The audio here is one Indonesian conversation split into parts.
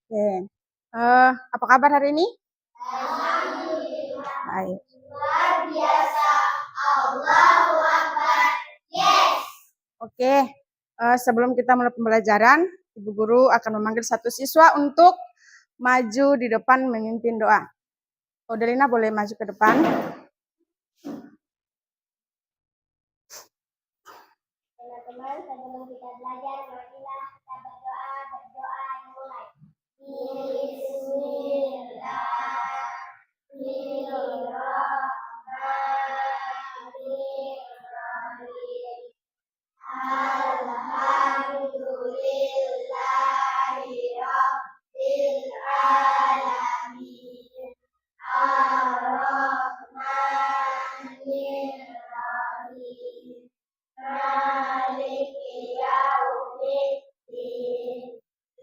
Oke. Apa kabar hari ini? Baik. Luar biasa. Allahu Akbar. Yes. Oke. Sebelum kita mulai pembelajaran, Ibu Guru akan memanggil satu siswa untuk maju di depan memimpin doa. Odelina boleh maju ke depan. Teman-teman, sebelum kita belajar, marilah kita berdoa dimulai. Bismillahirrahmanirrahim. Alhamdulillahirabbil alamin. Ar-Rahmanir-Rahim. Maliki yaumiddin.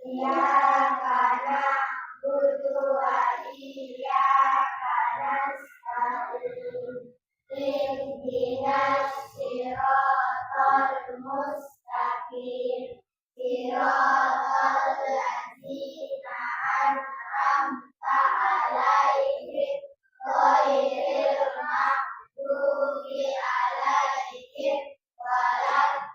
Iyyaka na'budu wa iyyaka nasta'in. Ihdinas siratal mustaqim. Siratal ladzina an'amta 'alaihim ghairil maghdubi 'alaihim waladdallin.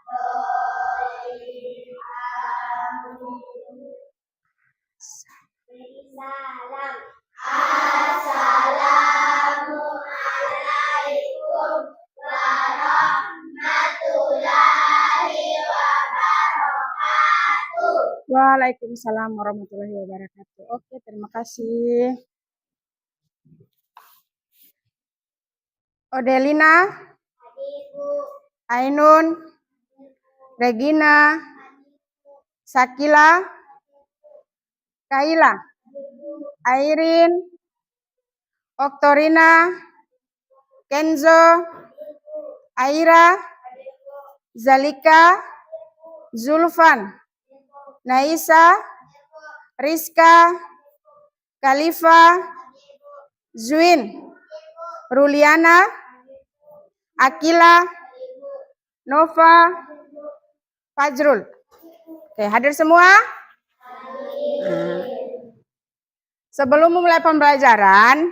Salam. Assalamualaikum warahmatullahi wabarakatuh. Waalaikumsalam warahmatullahi wabarakatuh. Oke, terima kasih. Odelina, Ibu, Ainun, Regina, Sakila, Kaila, Airin, Oktorina, Kenzo, Aira, Zalika, Zulfan, Naisa, Rizka, Khalifa, Zuin, Ruliana, Akila, Nova, Fajrul. Oke, hadir semua? Sebelum memulai pembelajaran,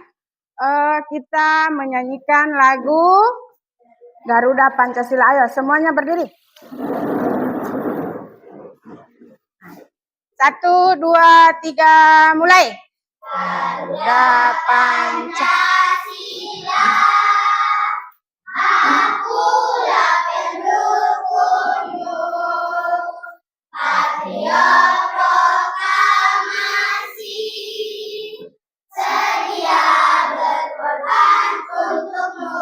kita menyanyikan lagu Garuda Pancasila. Ayo, semuanya berdiri. 1, 2, 3, mulai. Garuda Pancasila. akulah pendukungmu, patriot proklamasi, sedia berkorban untukmu.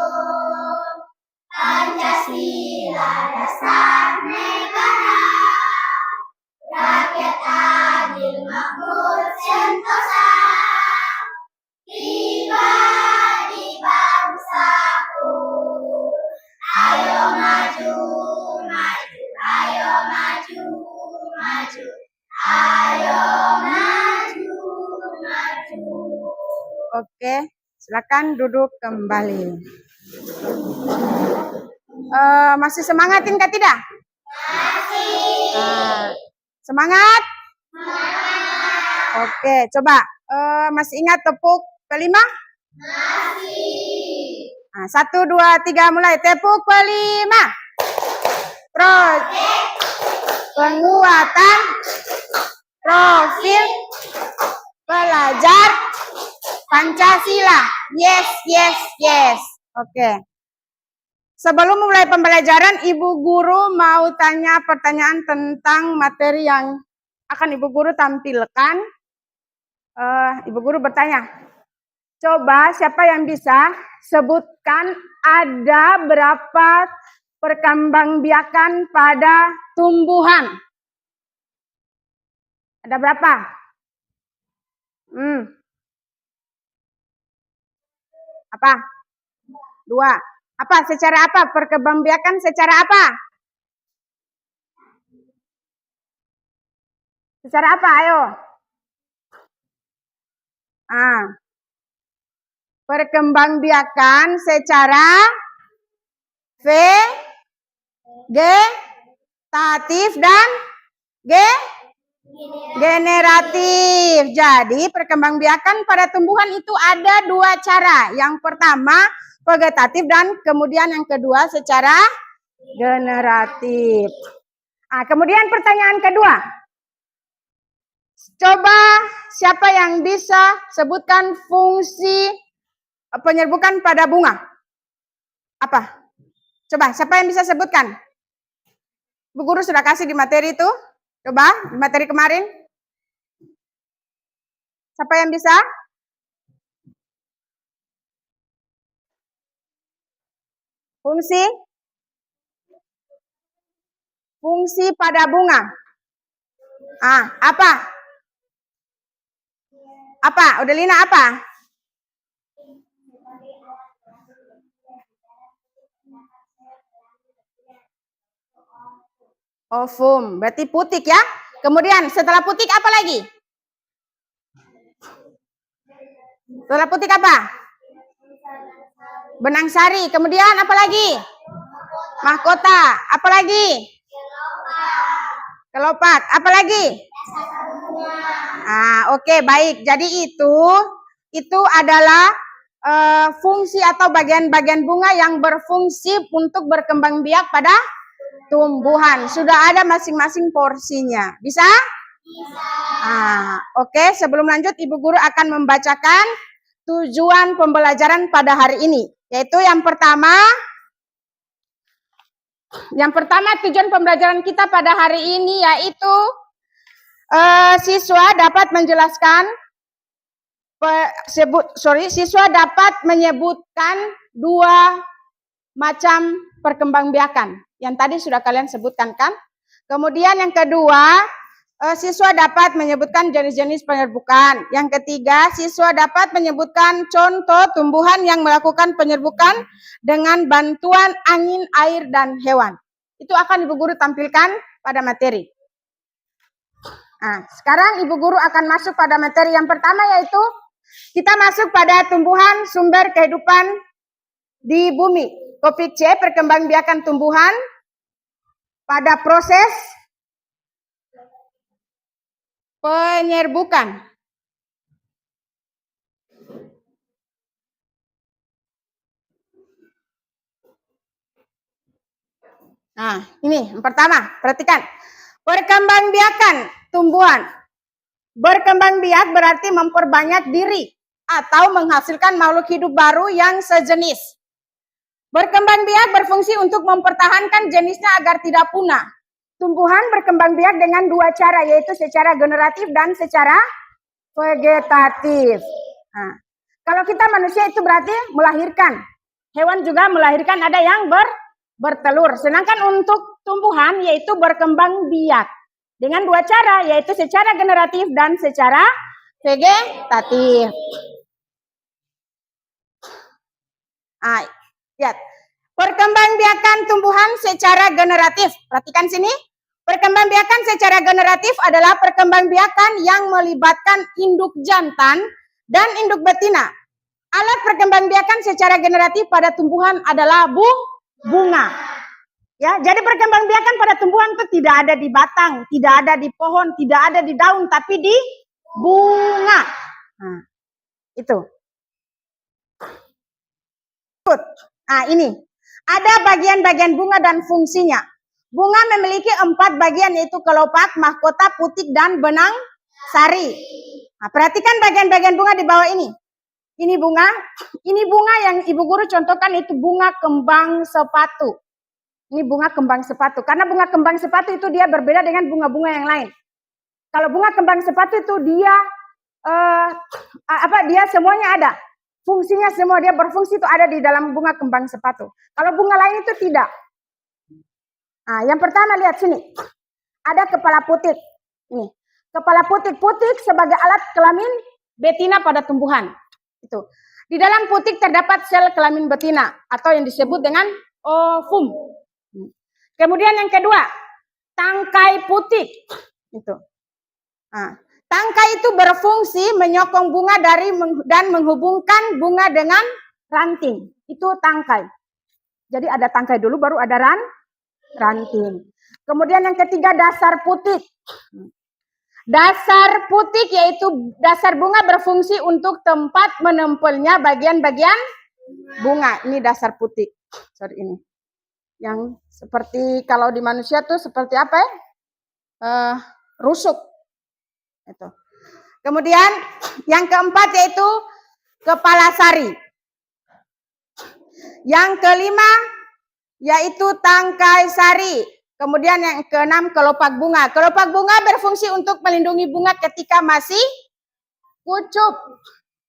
Pancasila dasar negara, rakyat adil makmur sentosa, pribadi bangsaku. Ayo maju, maju, ayo maju, maju, ayo maju, maju. Oke, silakan duduk kembali. Masih semangatin kah tidak? Masih. Semangat? Oke, coba. Masih ingat tepuk kelima? Masih. 1, 2, 3, mulai. Tepuk kelima. Proyek penguatan profil pelajar Pancasila. Yes, yes, yes. Oke. Sebelum mulai pembelajaran, Ibu Guru mau tanya pertanyaan tentang materi yang akan Ibu Guru tampilkan. Ibu Guru bertanya, coba siapa yang bisa sebutkan ada berapa perkembangbiakan pada tumbuhan? Ada berapa? Apa? 2. Apa? Secara apa? Perkembangbiakan secara apa? Secara apa? Ayo. Perkembangbiakan secara vegetatif dan Generatif. Jadi perkembangbiakan pada tumbuhan itu ada dua cara. Yang pertama vegetatif dan kemudian yang kedua secara generatif. Nah, kemudian pertanyaan kedua. Coba siapa yang bisa sebutkan fungsi penyerbukan pada bunga? Apa? Coba siapa yang bisa sebutkan? Bu guru sudah kasih di materi itu. Coba di materi kemarin. Siapa yang bisa? Fungsi pada bunga. Apa? Apa? Udelina apa? Ovum, berarti putik ya. Kemudian setelah putik apa lagi? Setelah putik apa? Benang sari. Kemudian apa lagi? Mahkota. Apa lagi? Kelopak. Apa lagi? Oke, baik. Jadi itu adalah fungsi atau bagian-bagian bunga yang berfungsi untuk berkembang biak pada tumbuhan. Sudah ada masing-masing porsinya. Bisa? Bisa. Oke, sebelum lanjut Ibu Guru akan membacakan tujuan pembelajaran pada hari ini. Yaitu yang pertama tujuan pembelajaran kita pada hari ini yaitu siswa dapat menjelaskan siswa dapat menyebutkan dua macam perkembangbiakan. Yang tadi sudah kalian sebutkan kan? Kemudian yang kedua, siswa dapat menyebutkan jenis-jenis penyerbukan. Yang ketiga, siswa dapat menyebutkan contoh tumbuhan yang melakukan penyerbukan dengan bantuan angin, air, dan hewan. Itu akan Ibu Guru tampilkan pada materi. Sekarang Ibu Guru akan masuk pada materi yang pertama, yaitu kita masuk pada tumbuhan sumber kehidupan di bumi. Topik C, perkembangbiakan tumbuhan pada proses penyerbukan. Ini yang pertama, perhatikan. Perkembangbiakan tumbuhan. Berkembang biak berarti memperbanyak diri atau menghasilkan makhluk hidup baru yang sejenis. Berkembang biak berfungsi untuk mempertahankan jenisnya agar tidak punah. Tumbuhan berkembang biak dengan dua cara, yaitu secara generatif dan secara vegetatif. Kalau kita manusia itu berarti melahirkan. Hewan juga melahirkan, ada yang bertelur. Sedangkan untuk tumbuhan yaitu berkembang biak dengan dua cara, yaitu secara generatif dan secara vegetatif. Lihat. Perkembangbiakan tumbuhan secara generatif. Perhatikan sini. Perkembangbiakan secara generatif adalah perkembangbiakan yang melibatkan induk jantan dan induk betina. Alat perkembangbiakan secara generatif pada tumbuhan adalah bunga. Ya, jadi perkembangbiakan pada tumbuhan itu tidak ada di batang, tidak ada di pohon, tidak ada di daun, tapi di bunga. Itu. Ini. Ada bagian-bagian bunga dan fungsinya. Bunga memiliki 4 bagian, yaitu kelopak, mahkota, putik, dan benang sari. Perhatikan bagian-bagian bunga di bawah ini. Ini bunga yang Ibu Guru contohkan itu bunga kembang sepatu. Ini bunga kembang sepatu. Karena bunga kembang sepatu itu dia berbeda dengan bunga-bunga yang lain. Kalau bunga kembang sepatu itu dia dia semuanya ada. Fungsinya semua, dia berfungsi itu ada di dalam bunga kembang sepatu. Kalau bunga lain itu tidak. Yang pertama lihat sini. Ada kepala putik. Ini. Kepala putik sebagai alat kelamin betina pada tumbuhan. Itu. Di dalam putik terdapat sel kelamin betina atau yang disebut dengan ovum. Kemudian yang kedua, tangkai putik. Itu. Tangkai itu berfungsi menyokong bunga dan menghubungkan bunga dengan ranting. Itu tangkai. Jadi ada tangkai dulu, baru ada ranting. Kemudian yang ketiga, dasar putik. Dasar putik yaitu dasar bunga berfungsi untuk tempat menempelnya bagian-bagian bunga. Ini dasar putik. Sorry ini. Yang seperti kalau di manusia tuh seperti apa ya? Rusuk. Itu. Kemudian yang keempat yaitu kepala sari. Yang kelima yaitu tangkai sari. Kemudian yang keenam kelopak bunga. Kelopak bunga berfungsi untuk melindungi bunga ketika masih pucuk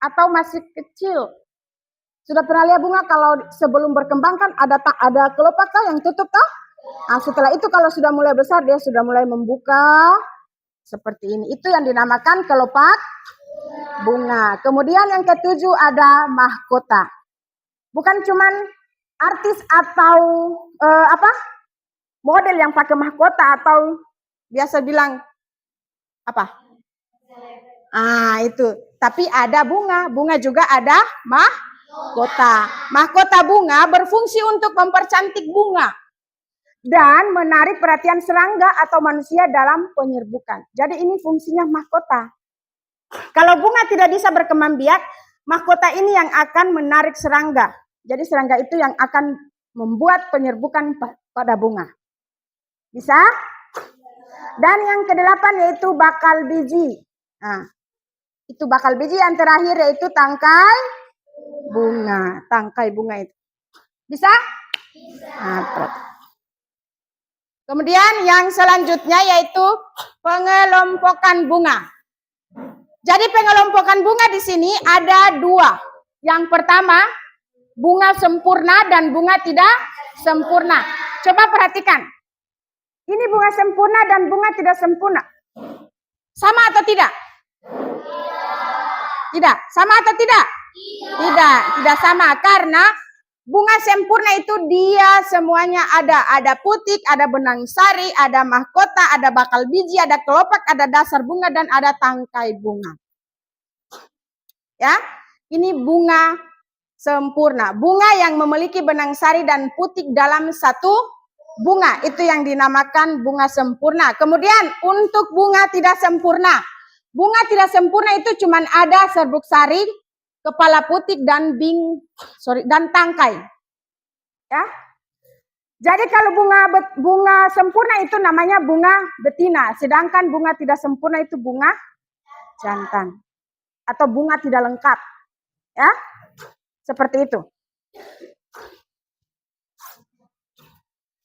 atau masih kecil. Sudah pernah lihat bunga kalau sebelum berkembang kan ada kelopak yang tutup toh? Nah, setelah itu kalau sudah mulai besar dia sudah mulai membuka seperti ini. Itu yang dinamakan kelopak bunga. Kemudian yang ketujuh ada mahkota. Bukan cuman artis atau model yang pakai mahkota atau biasa bilang apa? Itu. Tapi ada bunga. Bunga juga ada mahkota. Mahkota bunga berfungsi untuk mempercantik bunga dan menarik perhatian serangga atau manusia dalam penyerbukan. Jadi ini fungsinya mahkota. Kalau bunga tidak bisa berkembang biak, mahkota ini yang akan menarik serangga. Jadi serangga itu yang akan membuat penyerbukan pada bunga. Bisa? Dan yang kedelapan yaitu bakal biji. Nah, itu bakal biji yang terakhir yaitu tangkai bunga. Tangkai bunga itu. Bisa? Nah, kemudian yang selanjutnya yaitu pengelompokan bunga. Jadi pengelompokan bunga di sini ada dua. Yang pertama, bunga sempurna dan bunga tidak sempurna. Coba perhatikan. Ini bunga sempurna dan bunga tidak sempurna. Sama atau tidak? Tidak. Sama atau tidak? Tidak. Tidak sama. Karena bunga sempurna itu dia semuanya ada. Ada putik, ada benang sari, ada mahkota, ada bakal biji, ada kelopak, ada dasar bunga, dan ada tangkai bunga. Ya, ini bunga sempurna. Bunga yang memiliki benang sari dan putik dalam satu bunga. Itu yang dinamakan bunga sempurna. Kemudian untuk bunga tidak sempurna. Bunga tidak sempurna itu cuma ada serbuk sari, kepala putik dan tangkai. Ya. Jadi kalau bunga sempurna itu namanya bunga betina, sedangkan bunga tidak sempurna itu bunga jantan atau bunga tidak lengkap. Ya. Seperti itu.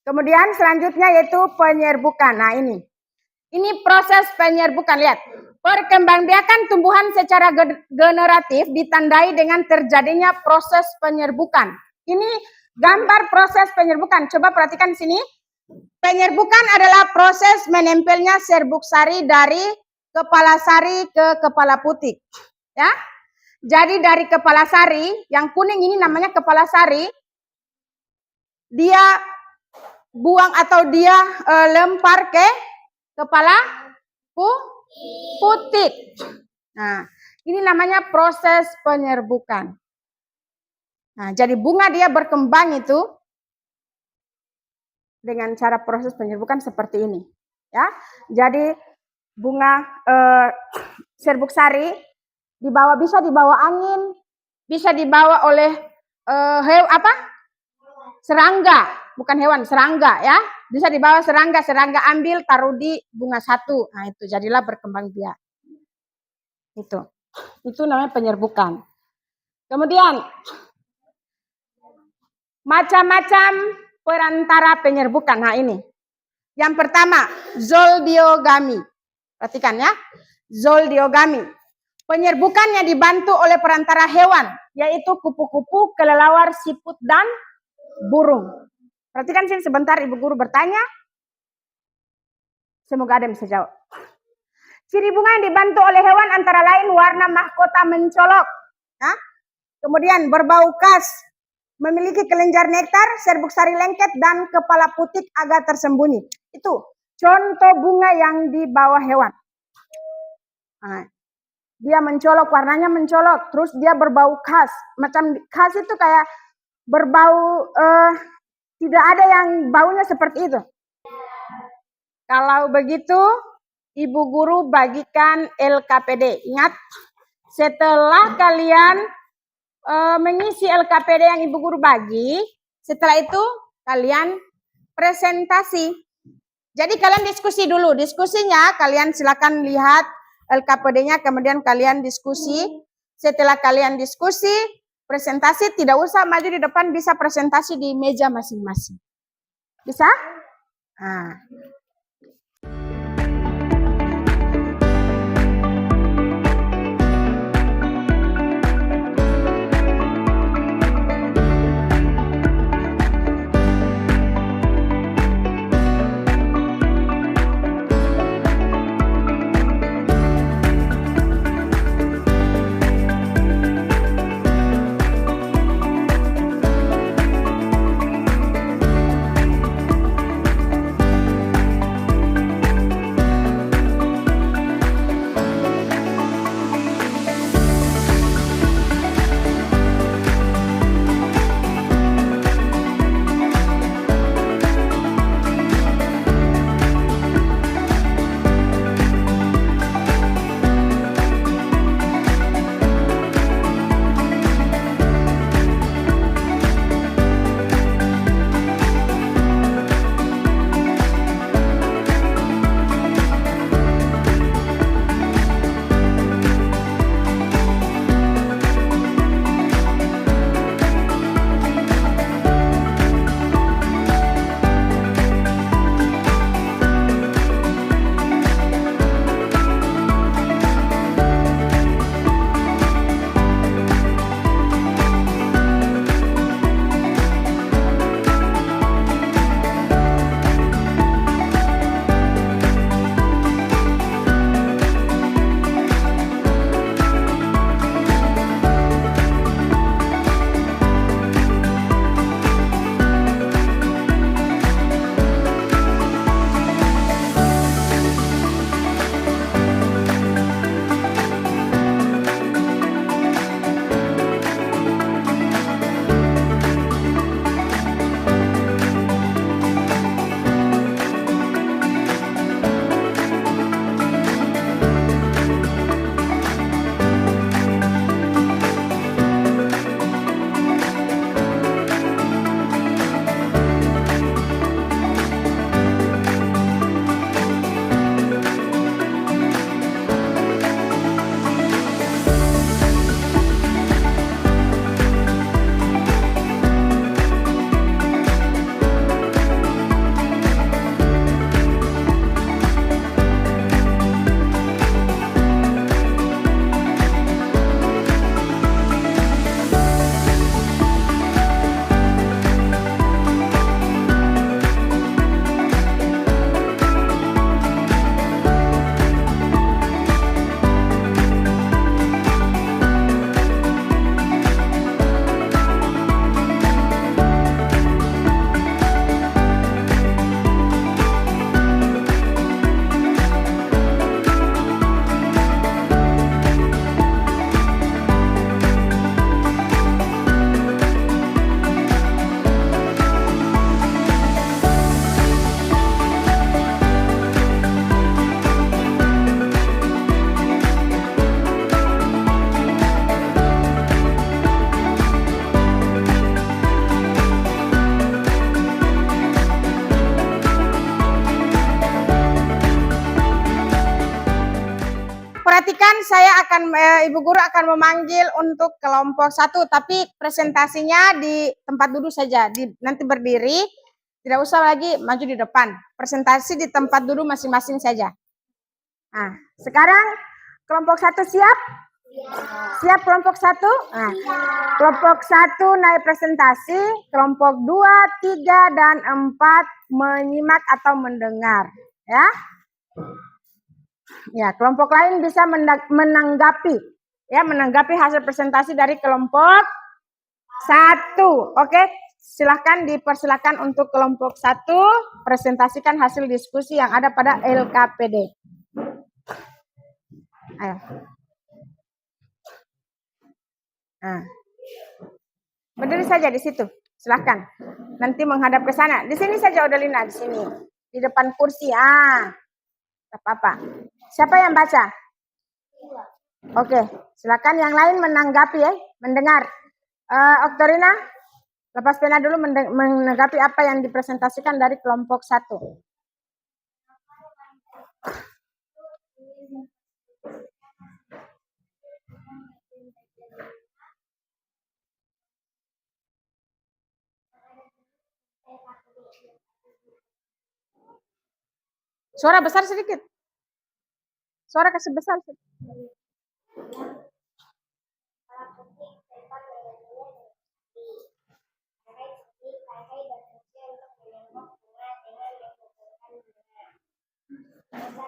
Kemudian selanjutnya yaitu penyerbukan. Nah, ini proses penyerbukan. Lihat. Perkembangbiakan tumbuhan secara generatif ditandai dengan terjadinya proses penyerbukan. Ini gambar proses penyerbukan. Coba perhatikan di sini. Penyerbukan adalah proses menempelnya serbuk sari dari kepala sari ke kepala putik. Ya. Jadi dari kepala sari, yang kuning ini namanya kepala sari, dia buang atau dia lempar ke kepala putik. Nah, ini namanya proses penyerbukan. Nah, jadi bunga dia berkembang itu dengan cara proses penyerbukan seperti ini. Ya, jadi bunga serbuk sari bisa dibawa angin, bisa dibawa oleh serangga, bukan hewan, serangga ya. Bisa dibawa serangga ambil taruh di bunga satu. Nah, itu jadilah berkembang biak. Itu namanya penyerbukan. Kemudian macam-macam perantara penyerbukan. Nah, ini. Yang pertama, zoldiogami. Perhatikan ya. Zoldiogami. Penyerbukannya dibantu oleh perantara hewan, yaitu kupu-kupu, kelelawar, siput, dan burung. Perhatikan sini sebentar, Ibu Guru bertanya. Semoga ada yang bisa jawab. Ciri bunga yang dibantu oleh hewan antara lain warna mahkota mencolok. Nah, kemudian berbau khas, memiliki kelenjar nektar, serbuk sari lengket, dan kepala putik agak tersembunyi. Itu contoh bunga yang dibawa hewan. Nah, dia mencolok, warnanya mencolok, terus dia berbau khas. Macam khas itu kayak berbau, tidak ada yang baunya seperti itu. Kalau begitu, Ibu guru bagikan LKPD. Ingat, setelah kalian mengisi LKPD yang ibu guru bagi, setelah itu kalian presentasi. Jadi kalian diskusi dulu. Diskusinya kalian silakan lihat LKPD-nya, kemudian kalian diskusi. Setelah kalian diskusi, presentasi, tidak usah maju di depan, bisa presentasi di meja masing-masing. Bisa? Nah. Perhatikan, saya akan Ibu Guru akan memanggil untuk kelompok 1, tapi presentasinya di tempat duduk saja. Nanti berdiri, tidak usah lagi maju di depan. Presentasi di tempat duduk masing-masing saja. Nah, sekarang kelompok 1 siap? Siap kelompok 1? Nah, kelompok 1 naik presentasi, kelompok 2, 3, dan 4 menyimak atau mendengar. Ya. Ya, kelompok lain bisa menanggapi hasil presentasi dari kelompok 1. Oke, silahkan dipersilakan untuk kelompok 1 presentasikan hasil diskusi yang ada pada LKPD. Ayo. Nah. Berdiri saja di situ. Silahkan. Nanti menghadap ke sana. Di sini saja Odalina, di sini. Di depan kursi. apa-apa. Siapa yang baca? Oke, silakan yang lain menanggapi ya, mendengar. Oktorina, lepas pena dulu menanggapi apa yang dipresentasikan dari kelompok 1. Suara besar sedikit. Suara kasih besar sedikit.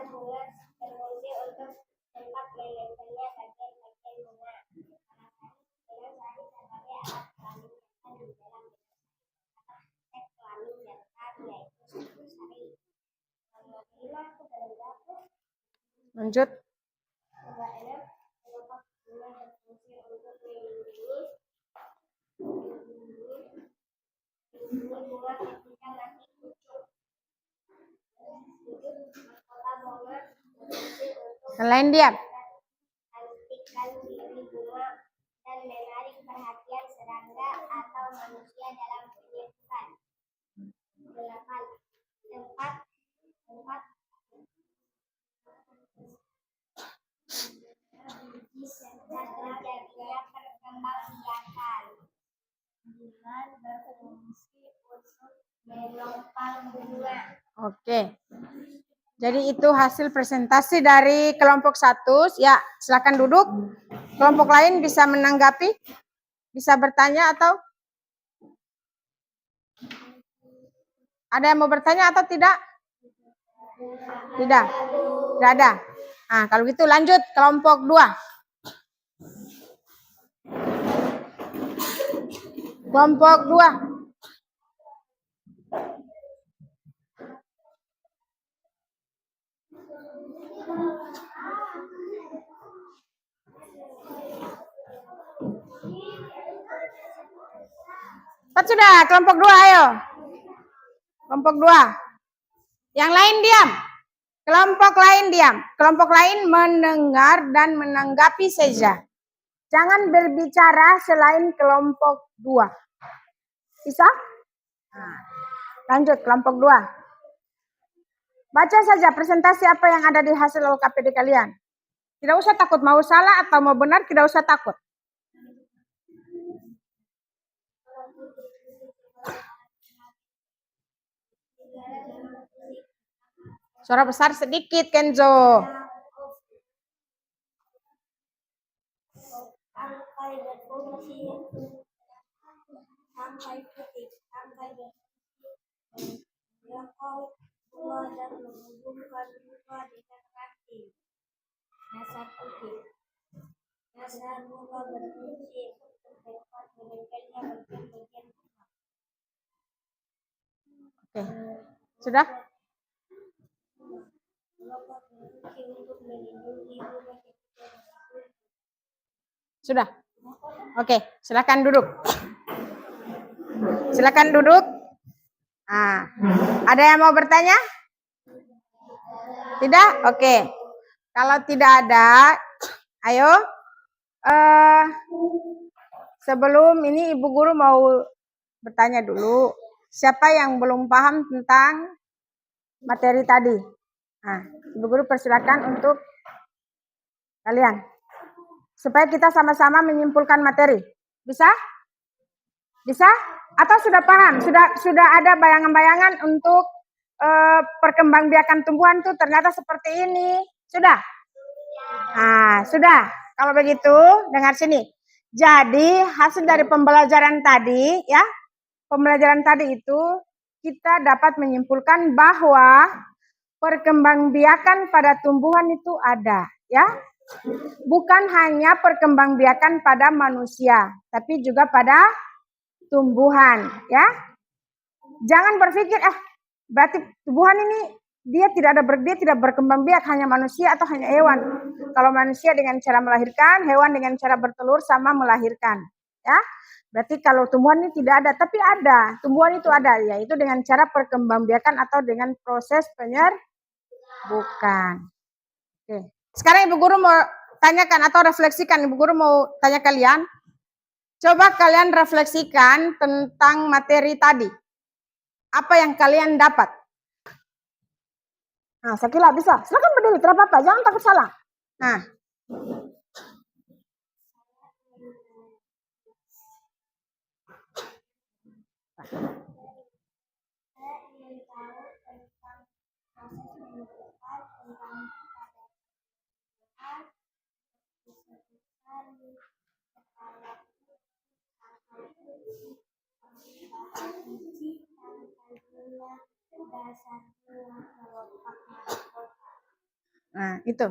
Bunga berfungsi untuk tempat melemparnya bagian-bagian bunga. Dengan sari sebagai alat kelamin di dalam teks kelamin dasar yaitu sari. Lanjut. Kelompok bunga berfungsi untuk melindungi bunga ketika masih pucuk. Yang lain diam. Cantikkan diri bunga dan menarik perhatian serangga atau manusia dalam penyeludupan. 8. Tempat serta terjadinya perkembangbiakan. 9. Berfungsi untuk menopang bunga. Oke. Jadi itu hasil presentasi dari kelompok 1. Ya, silakan duduk. Kelompok lain bisa menanggapi, bisa bertanya atau ada yang mau bertanya atau tidak? Tidak. Tidak ada. Nah, kalau gitu lanjut kelompok 2. Kelompok 2. Sudah, kelompok 2 ayo. Kelompok 2. Yang lain diam. Kelompok lain diam. Kelompok lain mendengar dan menanggapi saja. Jangan berbicara selain kelompok 2. Bisa? Nah, lanjut kelompok 2. Baca saja presentasi apa yang ada di hasil LKPD kalian. Tidak usah takut mau salah atau mau benar, tidak usah takut. Suara besar sedikit, Kenzo. Sampai berfungsi sampai titik sampai berfungsi menjangkau bunga dan menghubungkan bunga dengan ranting. Dasar titik. Dasar bunga berfungsi untuk tempat menempelnya bagian-bagian bunga. Oke. Sudah? Bunga berfungsi untuk melindungi bunga ketika Sudah? Oke, silakan duduk. Silakan duduk. Nah, ada yang mau bertanya? Tidak? Oke. Kalau tidak ada, ayo. Sebelum ini Ibu Guru mau bertanya dulu. Siapa yang belum paham tentang materi tadi? Nah, Ibu Guru persilakan untuk kalian. Supaya kita sama-sama menyimpulkan materi. Bisa? Bisa? Atau sudah paham? Sudah ada bayangan-bayangan untuk perkembangbiakan tumbuhan tuh ternyata seperti ini. Sudah? Nah, sudah. Kalau begitu, dengar sini. Jadi, hasil dari pembelajaran tadi, ya, pembelajaran tadi itu kita dapat menyimpulkan bahwa perkembangbiakan pada tumbuhan itu ada, ya. Bukan hanya perkembangbiakan pada manusia, tapi juga pada tumbuhan, ya. Jangan berpikir, berarti tumbuhan ini dia tidak berkembang biak, hanya manusia atau hanya hewan. Kalau manusia dengan cara melahirkan, hewan dengan cara bertelur sama melahirkan, ya. Berarti kalau tumbuhan ini tidak ada, tapi ada, tumbuhan itu ada, yaitu dengan cara perkembangbiakan atau dengan proses Bukan. Oke. Sekarang Ibu Guru mau tanyakan atau refleksikan. Ibu Guru mau tanya kalian. Coba kalian refleksikan tentang materi tadi. Apa yang kalian dapat? Nah, Sakila bisa. Silakan berdiri, tidak apa-apa. Jangan takut salah. Nah. Saya ingin tahu tentang proses menentukan tentang keadaan disebutkan di kepala biji tangkai gula dasar gula kelopak mahkota. Nah, itu.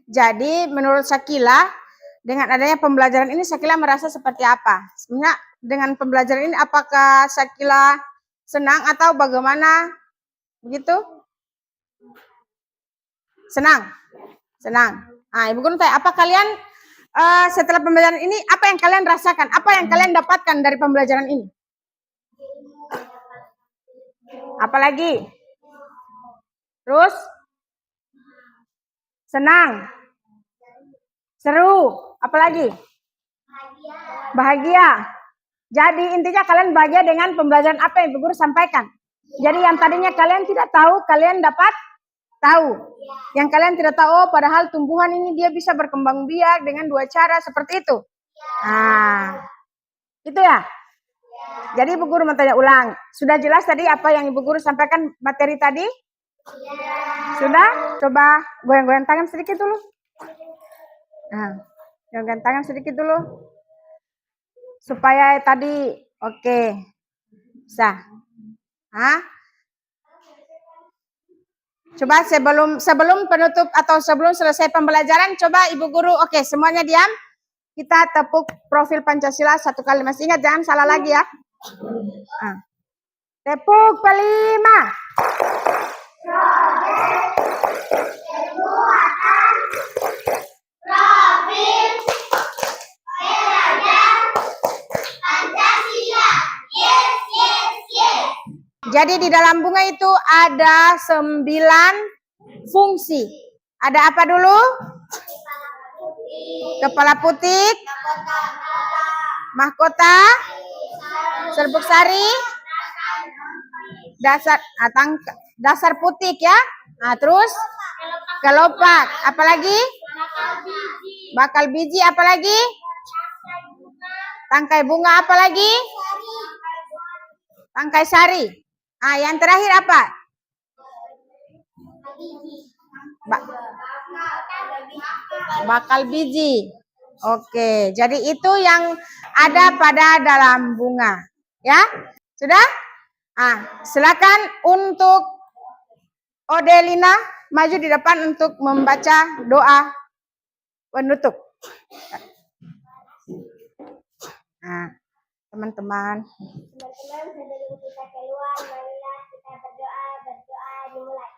Jadi menurut Sakila, dengan adanya pembelajaran ini Sakila merasa seperti apa? Sebenarnya dengan pembelajaran ini apakah Sakila senang atau bagaimana? Begitu? Senang? Senang. Nah, Ibu Guru tanya, apa kalian setelah pembelajaran ini, apa yang kalian rasakan? Apa yang kalian dapatkan dari pembelajaran ini? Apalagi? Terus? Senang? Seru? Apalagi? Bahagia. Jadi intinya kalian bahagia dengan pembelajaran apa yang Ibu Guru sampaikan. Jadi yang tadinya kalian tidak tahu, kalian dapat tahu. Yang kalian tidak tahu, oh, padahal tumbuhan ini dia bisa berkembang biak dengan 2 cara seperti itu. Nah, itu ya. Jadi Ibu Guru mau tanya ulang. Sudah jelas tadi apa yang Ibu Guru sampaikan materi tadi? Sudah? Coba goyang-goyang tangan sedikit dulu. Nah, goyang tangan sedikit dulu. Supaya tadi oke. Bisa. Hah? Coba sebelum penutup atau sebelum selesai pembelajaran, coba Ibu Guru, oke, semuanya diam. Kita tepuk profil Pancasila 1 kali. Masih ingat, jangan salah lagi ya. Nah. Tepuk kelima. Jadi di dalam bunga itu ada 9 fungsi. Ada apa dulu? Kepala putih, mahkota, serbuk sari, dasar putih ya. Nah, terus kelopak, apalagi? Bakal biji, apalagi? Tangkai bunga, apalagi? Tangkai sari. Ah, yang terakhir apa? Bakal biji. Oke, jadi itu yang ada pada dalam bunga. Ya, sudah? Ah, silakan untuk Odelina maju di depan untuk membaca doa penutup. Nah, teman-teman. Teman-teman, sebelum kita keluar, marilah kita berdoa dimulai.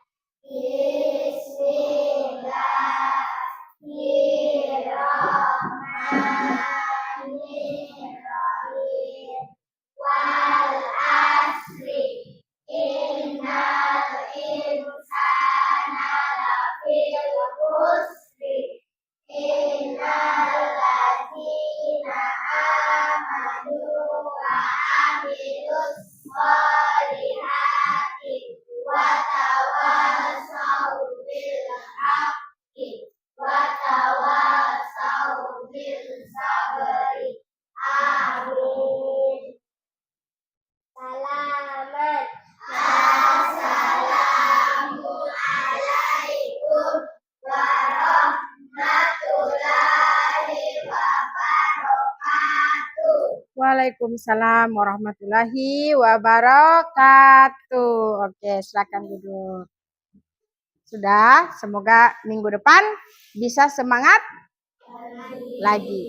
Bismillahirrahmanirrahim. Wal asri innal insana lafii khusri innal ladzina amanu wa amilus sholihati wa tawassaw bil haqqi wa tawassaw bil sabri. Amin. Salaman. Assalamualaikum warahmatullahi wabarakatuh. Waalaikumsalam warahmatullahi wabarakatuh. Oke, silakan duduk. Sudah, semoga minggu depan bisa semangat lagi.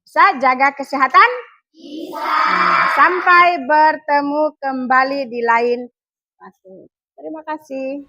Bisa jaga kesehatan? Bisa. Nah, sampai bertemu kembali di lain waktu. Terima kasih.